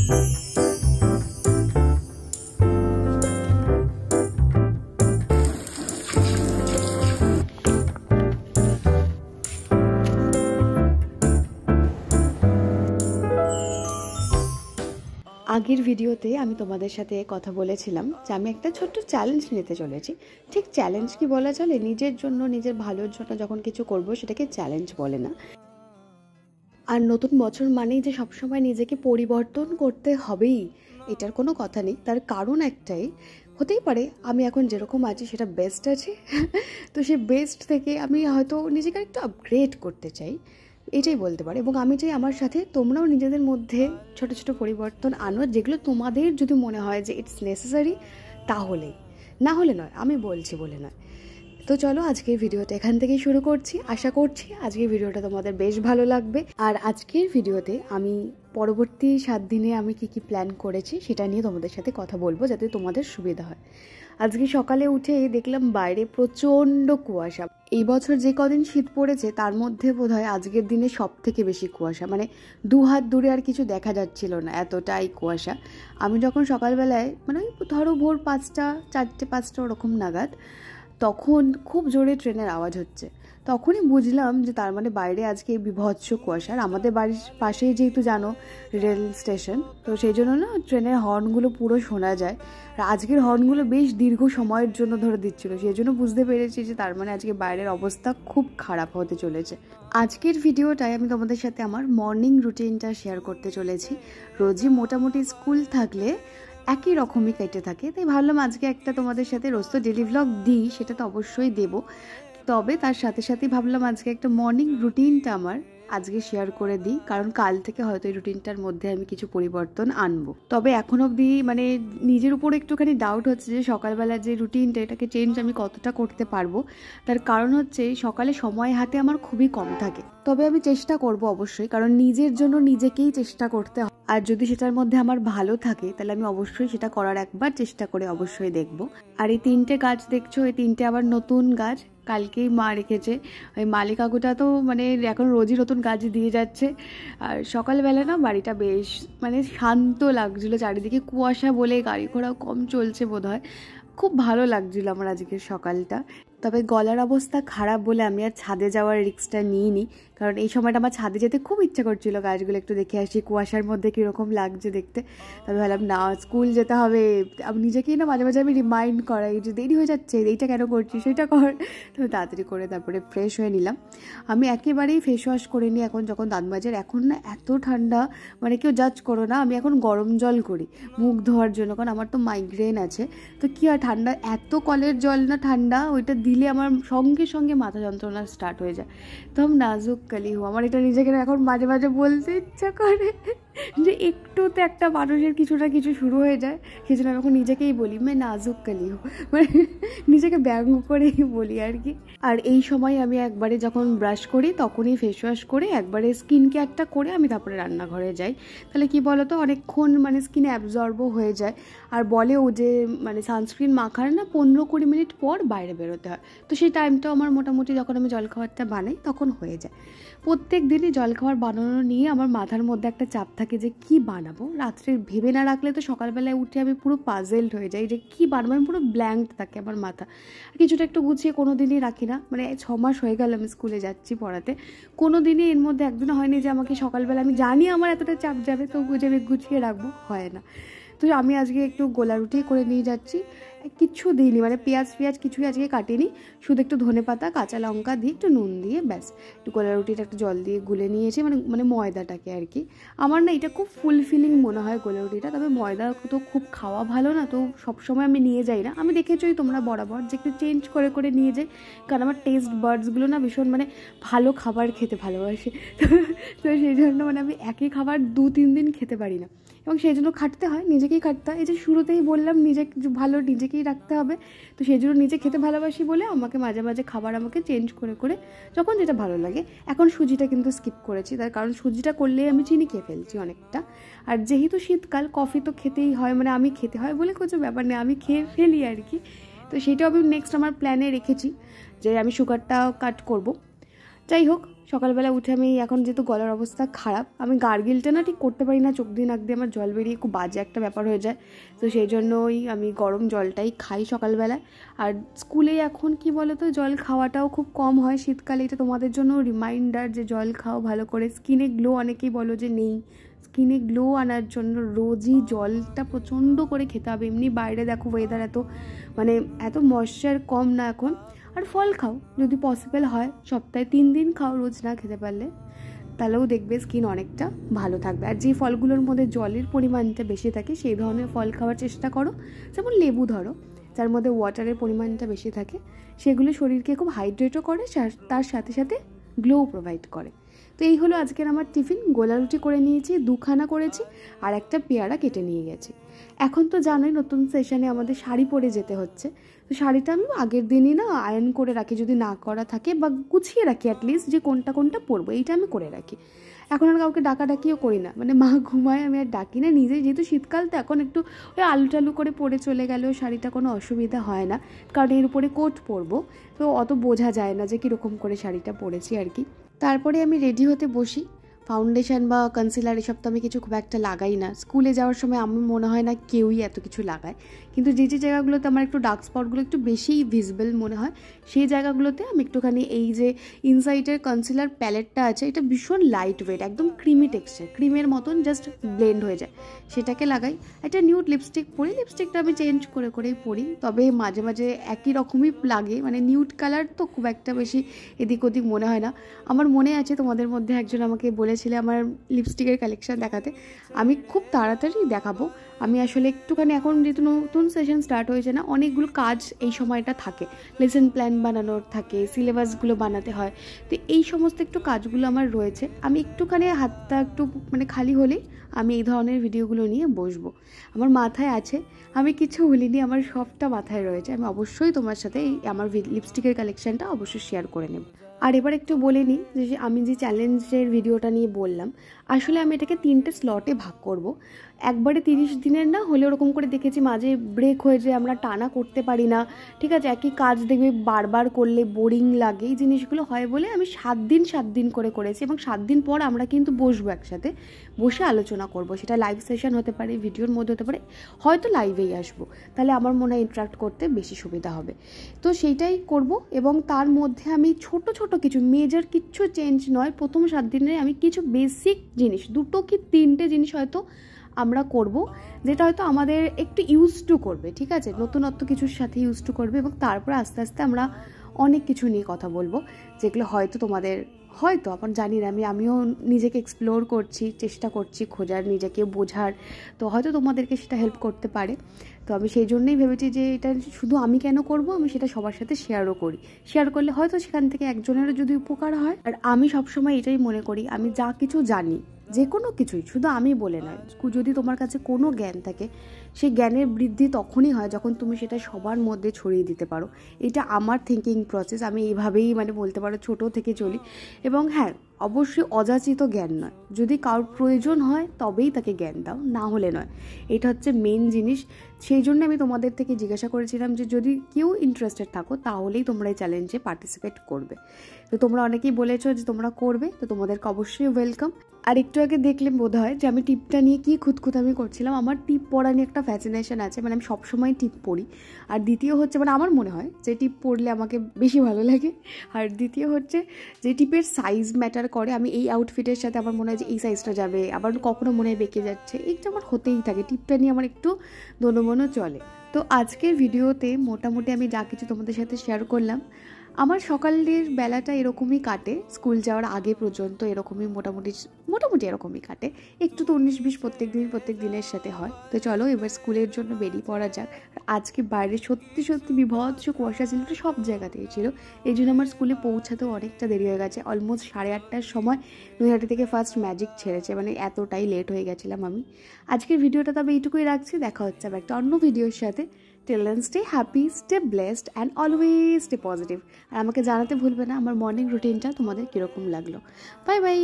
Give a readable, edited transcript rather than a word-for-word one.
আগের ভিডিওতে আমি তোমাদের সাথে কথা বলেছিলাম যে আমি একটা ছোট্ট চ্যালেঞ্জ নিতে চলেছি। ঠিক চ্যালেঞ্জ কি বলা চলে, নিজের জন্য নিজের ভালোর জন্য যখন কিছু করব সেটাকে চ্যালেঞ্জ বলে না। আর নতুন বছর মানেই যে সবসময় নিজেকে পরিবর্তন করতে হবেই এটার কোনো কথা নেই। তার কারণ একটাই, হতেই পারে আমি এখন যেরকম আছি সেটা বেস্ট আছে, তো সে বেস্ট থেকে আমি হয়তো নিজেকে একটু আপগ্রেড করতে চাই, এটাই বলতে পারে। এবং আমি চাই আমার সাথে তোমরাও নিজেদের মধ্যে ছোট ছোট পরিবর্তন আনো, যেগুলো তোমাদের যদি মনে হয় যে ইটস নেসেসারি তাহলেই, না হলে নয়, আমি বলছি বলে নয়। তো চলো আজকের ভিডিওটা এখান থেকেই শুরু করছি। আশা করছি আজকের ভিডিওটা তোমাদের বেশ ভালো লাগবে। আর আজকের ভিডিওতে আমি পরবর্তী 7 দিনে আমি কি প্ল্যান করেছি সেটা নিয়ে তোমাদের সাথে কথা বলবো, যাতে তোমাদের সুবিধা হয়। আজকে সকালে উঠে দেখলাম বাইরে প্রচণ্ড কুয়াশা। এই বছর যে কদিন শীত পড়েছে তার মধ্যে বোধহয় আজকের দিনে সব থেকে বেশি কুয়াশা, মানে 2 হাত দূরে আর কিছু দেখা যাচ্ছিল না, এতটাই কুয়াশা। আমি যখন সকালবেলায় মানে ধরো ভোর 5টা 4টে 5টা ওরকম নাগাদ, তখন খুব জোরে ট্রেনের আওয়াজ হচ্ছে, তখনই বুঝলাম যে তার মানে বাইরে আজকে বিভৎস কুয়াশা। আর আমাদের বাড়ির পাশেই যেহেতু জানো রেল স্টেশন, তো সেই জন্য না ট্রেনের হর্নগুলো পুরো শোনা যায়। আর আজকের হর্নগুলো বেশ দীর্ঘ সময়ের জন্য ধরে দিচ্ছিল, সেই জন্য বুঝতে পেরেছি যে তার মানে আজকে বাইরের অবস্থা খুব খারাপ হতে চলেছে। আজকের ভিডিওটায় আমি তোমাদের সাথে আমার মর্নিং রুটিনটা শেয়ার করতে চলেছি। রোজই মোটামুটি স্কুল থাকলে একই রকমই কেটে থাকে, তাই ভাবলাম আজকে একটা তোমাদের সাথে রোজ তো ডেলি ভ্লগ দিই, সেটা তো অবশ্যই দেবো, তবে তার সাথে সাথে ভাবলাম আজকে একটা মর্নিং রুটিনটা আমার আজকে শেয়ার করে দিই, কারণ কাল থেকে হয়তো এই রুটিনটার মধ্যে আমি কিছু পরিবর্তন আনবো। তবে এখন অবধি মানে নিজের উপর একটুখানি ডাউট হচ্ছে যে সকালবেলা যে রুটিনটা এটাকে চেঞ্জ আমি কতটা করতে পারবো। তার কারণ হচ্ছে সকালে সময় হাতে আমার খুবই কম থাকে, তবে আমি চেষ্টা করব অবশ্যই, কারণ নিজের জন্য নিজেকেই চেষ্টা করতে হয়। আর যদি সেটার মধ্যে আমার ভালো থাকে তাহলে আমি অবশ্যই সেটা করার একবার চেষ্টা করে অবশ্যই দেখব। আর এই 3টে গাছ দেখছো, এই 3টে আবার নতুন গাছ, কালকেই মা রেখেছে। ওই মালি কাকুটা তো মানে এখন রোজই নতুন গাছ দিয়ে যাচ্ছে। আর সকালবেলা না বাড়িটা বেশ মানে শান্ত লাগছিল, চারিদিকে কুয়াশা বলে গাড়ি ঘোড়াও কম চলছে বোধহয়, খুব ভালো লাগছিল আমার আজকের সকালটা। তবে গলার অবস্থা খারাপ বলে আমি আর ছাদে যাওয়ার রিস্কটা নিইনি, কারণ এই সময়টা আমার ছাদে যেতে খুব ইচ্ছা করছিল, গাছগুলো একটু দেখে আসি কুয়াশার মধ্যে কীরকম লাগছে দেখতে। তবে ভাবলাম না, স্কুল যেতে হবে, আমি নিজেকেই না মাঝে মাঝে আমি রিমাইন্ড করাই যে দেরি হয়ে যাচ্ছে, এইটা কেন করছি সেটা কর। তবে তাড়াতাড়ি করে তারপরে ফ্রেশ হয়ে নিলাম। আমি একেবারেই ফেস ওয়াশ করে নিই এখন যখন দাঁত মাজার। এখন না এত ঠান্ডা, মানে কেউ জাজ করো না, আমি এখন গরম জল করি মুখ ধোয়ার জন্য, কারণ আমার তো মাইগ্রেন আছে। তো কী হয়, ঠান্ডা এত কলের জল না ঠান্ডা, ওইটা দিলে আমার সঙ্গে সঙ্গে মাথা যন্ত্রণা স্টার্ট হয়ে যায়। তো আমি নাজুক কালি হো, আমার এটা নিজেকে এখন মাঝে মাঝে বলতে ইচ্ছা করে যে একটুতে একটা মানুষের কিছু না কিছু শুরু হয়ে যায়, সেই জন্য আমি এখন নিজেকেই বলি মে নাজুক কালি হো, মানে নিজেকে ব্যঙ্গ করেই বলি আর কি। আর এই সময় আমি একবারে যখন ব্রাশ করি তখনই ফেস ওয়াশ করে একবারে স্কিন কেয়ারটা করে আমি তারপরে রান্নাঘরে যাই। তাহলে কি বলো তো, অনেকক্ষণ মানে স্কিনে অ্যাবজর্বও হয়ে যায়। আর বলেও যে মানে সানস্ক্রিন মাখার না 15-20 মিনিট পর বাইরে বেরোতে হয়, তো সেই টাইমটাও আমার মোটামুটি যখন আমি জলখাবারটা বানাই তখন হয়ে যায়। প্রত্যেক দিনই জলখাবার বানানো নিয়ে আমার মাথার মধ্যে একটা চাপ থাকে যে কি বানাবো, রাত্রে ভেবে না রাখলে তো সকালবেলায় উঠে আমি পুরো পাজেলড হয়ে যাই যে কি বানাবো, আমি পুরো ব্ল্যাঙ্ক থাকে আমার মাথা। কিছুটা একটু গুছিয়ে কোনো দিনই রাখি না, মানে 6 মাস হয়ে গেল আমি স্কুলে যাচ্ছি পড়াতে, কোনো দিনই এর মধ্যে একদিনও হয়নি যে আমাকে সকালবেলা, আমি জানি আমার এতটা চাপ যাবে তো আমি গুছিয়ে রাখবো, হয় না। তো আমি আজকে একটু গোলা রুটি করে নিয়ে যাচ্ছি, কিছু দিইনি, মানে পেঁয়াজ কিছুই আজকে কাটিনি, শুধু একটু ধনেপাতা কাঁচা লঙ্কা দিয়ে একটু নুন দিয়ে ব্যাস একটু গোলা রুটিটা একটু জল দিয়ে গুলে নিয়েছি, মানে ময়দাটাকে আর কি। আমার না এটা খুব ফুলফিলিং মনে হয় গোলা রুটিটা, তবে ময়দা তো খুব খাওয়া ভালো না, তো সবসময় আমি নিয়ে যাই না। আমি দেখেছি তোমরা বরাবর যে একটু চেঞ্জ করে করে নিয়ে যাই, কারণ আমার টেস্ট বার্ডসগুলো না ভীষণ মানে ভালো খাবার খেতে ভালোবাসে, তো সেই জন্য মানে আমি একই খাবার 2-3 দিন খেতে পারি না, এবং সেই জন্য খাটতে হয়, নিজেকেই খাটতে হয়। এই যে শুরুতেই বললাম ভালো নিজেকেই রাখতে হবে, তো সেই জন্য নিজে খেতে ভালোবাসি বলে আমাকে মাঝে মাঝে খাবার আমাকে চেঞ্জ করে করে যখন যেটা ভালো লাগে। এখন সুজিটা কিন্তু স্কিপ করেছি, তার কারণ সুজিটা করলে আমি চিনি খেয়ে ফেলছি অনেকটা, আর যেহেতু শীতকাল কফি তো খেতেই হয়, মানে আমি খেতে হয় বলে কিছু ব্যাপার নেই, আমি খেয়ে ফেলি আর কি। তো সেটাও আমি নেক্সট আমার প্ল্যানে রেখেছি যে আমি সুগারটা কাট করব। যাই হোক, সকালবেলা উঠে আমি এখন যেহেতু গলার অবস্থা খারাপ, আমি গার্গিলটা না ঠিক করতে পারি না, চোখ দিয়ে নাক দিয়ে আমার জল বেরিয়ে খুব বাজে একটা ব্যাপার হয়ে যায়। তো সেই জন্যই আমি গরম জলটাই খাই সকালবেলায়। আর স্কুলে এখন কি বলো তো, জল খাওয়াটাও খুব কম হয় শীতকালে। এটা তোমাদের জন্য রিমাইন্ডার যে জল খাও ভালো করে। স্কিনে গ্লো অনেকেই বলো যে নেই, স্কিনে গ্লো আনার জন্য রোজই জলটা প্রচণ্ড করে খেতে হবে। এমনি বাইরে দেখো ওয়েদার মানে এত ময়েশ্চার কম না এখন। আর ফল খাও যদি পসিবল হয়, সপ্তাহে 3 দিন খাও, রোজ না খেতে পারলে, তাহলেও দেখবে স্কিন অনেকটা ভালো থাকবে। আর যে ফলগুলোর মধ্যে জলের পরিমাণটা বেশি থাকে সেই ধরনের ফল খাওয়ার চেষ্টা করো। যেমন লেবু ধরো, যার মধ্যে ওয়াটারের পরিমাণটা বেশি থাকে, সেগুলো শরীরকে খুব হাইড্রেটও করে, তার সাথে সাথে গ্লো প্রোভাইড করে। তো এই হলো আজকের আমার টিফিন। গোলা রুটি করে নিয়েছি, 2খানা করেছি, আর একটা পেয়ারা কেটে নিয়ে গেছি। এখন তো জানোই নতুন সেশনে আমাদের শাড়ি পরে যেতে হচ্ছে। তো শাড়িটা আমি আগের দিনই না আয়রন করে রাখি, যদি না করা থাকে, বা গুছিয়ে রাখি অ্যাটলিস্ট, যে কোনটা কোনটা পরবো এইটা আমি করে রাখি। এখন আর কাউকে ডাকাডাকিও করি না, মানে মা ঘুমায় আমি আর ডাকি না, নিজেই। যেহেতু শীতকাল তো এখন একটু ওই আলু টালু করে পরে চলে গেলেও শাড়িটা কোনো অসুবিধা হয় না, কারণ এর উপরে কোট পরবো, তো অত বোঝা যায় না যে কীরকম করে শাড়িটা পরেছি আর কি। তারপরে আমি রেডি হতে বসি। ফাউন্ডেশন বা কনসিলার এসব তো আমি কিছু খুব একটা লাগাই না। স্কুলে যাওয়ার সময় আমার মনে হয় না কেউই এত কিছু লাগায়, কিন্তু যে যে জায়গাগুলোতে আমার একটু ডার্ক স্পটগুলো একটু বেশিই ভিজিবল মনে হয়, সেই জায়গাগুলোতে আমি একটুখানি এই যে ইনসাইটের কনসিলার প্যালেটটা আছে, এটা ভীষণ লাইট ওয়েট, একদম ক্রিমি টেক্সচার, ক্রিমের মতন জাস্ট ব্লেন্ড হয়ে যায়, সেটাকে লাগাই। একটা নিউড লিপস্টিক পরি, লিপস্টিকটা আমি চেঞ্জ করে করেই পরি, তবে মাঝে মাঝে একই রকমই লাগে, মানে নিউড কালার তো খুব একটা বেশি এদিক ওদিক মনে হয় না। আমার মনে আছে তোমাদের মধ্যে একজন আমাকে বলেছিলে আমার লিপস্টিকের কালেকশান দেখাতে, আমি খুব তাড়াতাড়ি দেখাবো। আমি আসলে একটুখানি এখন যেহেতু নতুন সেশন স্টার্ট হয়েছে না, অনেকগুলো কাজ এই সময়টা থাকে, লেসন প্ল্যান বানানোর থাকে, সিলেবাসগুলো বানাতে হয়, তো এই সমস্ত একটু কাজগুলো আমার রয়েছে। আমি একটুখানি হাতটা একটু মানে খালি হলেই আমি এই ধরনের ভিডিওগুলো নিয়ে বসবো। আমার মাথায় আছে, আমি কিছু ভুলিনি, আমার সবটা মাথায় রয়েছে। আমি অবশ্যই তোমার সাথে এই আমার লিপস্টিকের কালেকশানটা অবশ্যই শেয়ার করে নেব। আর এবার একটু বলে নিই যে আমি যে চ্যালেঞ্জের ভিডিওটা নিয়ে বললাম, আসলে আমি এটাকে 3টে স্লটে ভাগ করব। একবারে 30 দিনের না হলে ওরকম করে দেখেছি মাঝে ব্রেক হয়ে যায়, আমরা টানা করতে পারি না, ঠিক আছে, একই কাজ দেখবে বারবার করলে বোরিং লাগে, এই জিনিসগুলো হয় বলে আমি 7 দিন করে করেছি। এবং 7 দিন পর আমরা কিন্তু বসবো একসাথে, বসে আলোচনা করব। সেটা লাইভ সেশন হতে পারে, ভিডিওর মধ্যে হতে পারে, হয়তো লাইভেই আসবো, তাহলে আমার মনে হয় ইন্টারাক্ট করতে বেশি সুবিধা হবে। তো সেইটাই করব। এবং তার মধ্যে আমি ছোট ছোট কিছু, মেজর কিচ্ছু চেঞ্জ নয়, প্রথম 7 দিনে আমি কিছু বেসিক জিনিস, 2 কি 3টে জিনিস হয়তো আমরা করব, যেটা হয়তো আমাদের একটু ইউজ টু করবে, ঠিক আছে, নতুনত্ব কিছুর সাথে ইউজ টু করবে। এবং তারপরে আস্তে আস্তে আমরা অনেক কিছু নিয়ে কথা বলবো, যেগুলো হয়তো তোমাদের, হয়তো আমার জানি না, আমিও নিজেকে এক্সপ্লোর করছি, চেষ্টা করছি খোঁজার, নিজেকে বোঝার, তো হয়তো তোমাদেরকে সেটা হেল্প করতে পারে। তো আমি সেই জন্যই ভেবেছি যে এটা শুধু আমি কেন করব, আমি সেটা সবার সাথে শেয়ারও করি। শেয়ার করলে হয়তো সেখান থেকে একজনেরও যদি উপকার হয়। আর আমি সবসময় এটাই মনে করি, আমি যা কিছু জানি, যে কোনো কিছুই, শুধু আমি বলে নয়, যদি তোমার কাছে কোনো জ্ঞান থাকে, সেই জ্ঞানের বৃদ্ধি তখনই হয় যখন তুমি সেটা সবার মধ্যে ছড়িয়ে দিতে পারো। এটা আমার থিঙ্কিং প্রসেস, আমি এইভাবেই মানে বলতে পারো ছোটো থেকে চলি। এবং হ্যাঁ, অবশ্যই অযাচিত জ্ঞান নয়, যদি কারোর প্রয়োজন হয় তবেই তাকে জ্ঞান দাও, না হলে নয়। এটা হচ্ছে মেন জিনিস। সেই জন্য আমি তোমাদের থেকে জিজ্ঞাসা করেছিলাম যে যদি কেউ ইন্টারেস্টেড থাকো তাহলেই তোমরা এই চ্যালেঞ্জে পার্টিসিপেট করবে। তো তোমরা অনেকেই বলেছো যে তোমরা করবে, তো তোমাদেরকে অবশ্যই ওয়েলকাম। আর একটু আগে দেখলে বোধ হয় যে আমি টিপটা নিয়ে কী খুঁতখুতামি করছিলাম। আমার টিপ পরা নিয়ে একটা ফ্যাসিনেশন আছে, মানে আমি সবসময় টিপ পরি। আর দ্বিতীয় হচ্ছে, মানে আমার মনে হয় যে টিপ পরলে আমাকে বেশি ভালো লাগে। আর দ্বিতীয় হচ্ছে যে টিপের সাইজ ম্যাটার করে। আমি এই আউটফিটের সাথে আমার মনে হয় যে এই সাইজটা যাবে, আবার কখনো মনে হয় বেঁকে যাচ্ছে, এইটা আমার হতেই থাকে। টিপটা নিয়ে আমার একটু দোনোমনো চলে। তো আজকের ভিডিওতে মোটামুটি আমি যা কিছু তোমাদের সাথে শেয়ার করলাম, আমার সকালের বেলাটা এরকমই কাটে, স্কুল যাওয়ার আগে পর্যন্ত এরকমই মোটামুটি এরকমই কাটে। একটু তো 19-20 প্রত্যেক দিনের সাথে হয়। তো চলো এবার স্কুলের জন্য বেরিয়ে পড়া যাক। আজকে বাইরে সত্যি বিভৎস কুয়াশা ছিল, সব জায়গাতেই ছিল, এই জন্য আমার স্কুলে পৌঁছাতেও অনেকটা দেরি হয়ে গেছে। অলমোস্ট 8:30টার সময় নৈহাটি থেকে ফার্স্ট ম্যাজিক ছেড়েছে, মানে এতটাই লেট হয়ে গেছিলাম আমি। আজকের ভিডিওটা তবে এইটুকুই রাখছি, দেখা হচ্ছে আবার একটা অন্য ভিডিওর সাথে। Till then, stay happy, stay blessed and always stay positive. আর আমাকে জানাতে ভুলবে না আমার মর্নিং রুটিনটা তোমাদের কীরকম লাগলো। Bye bye.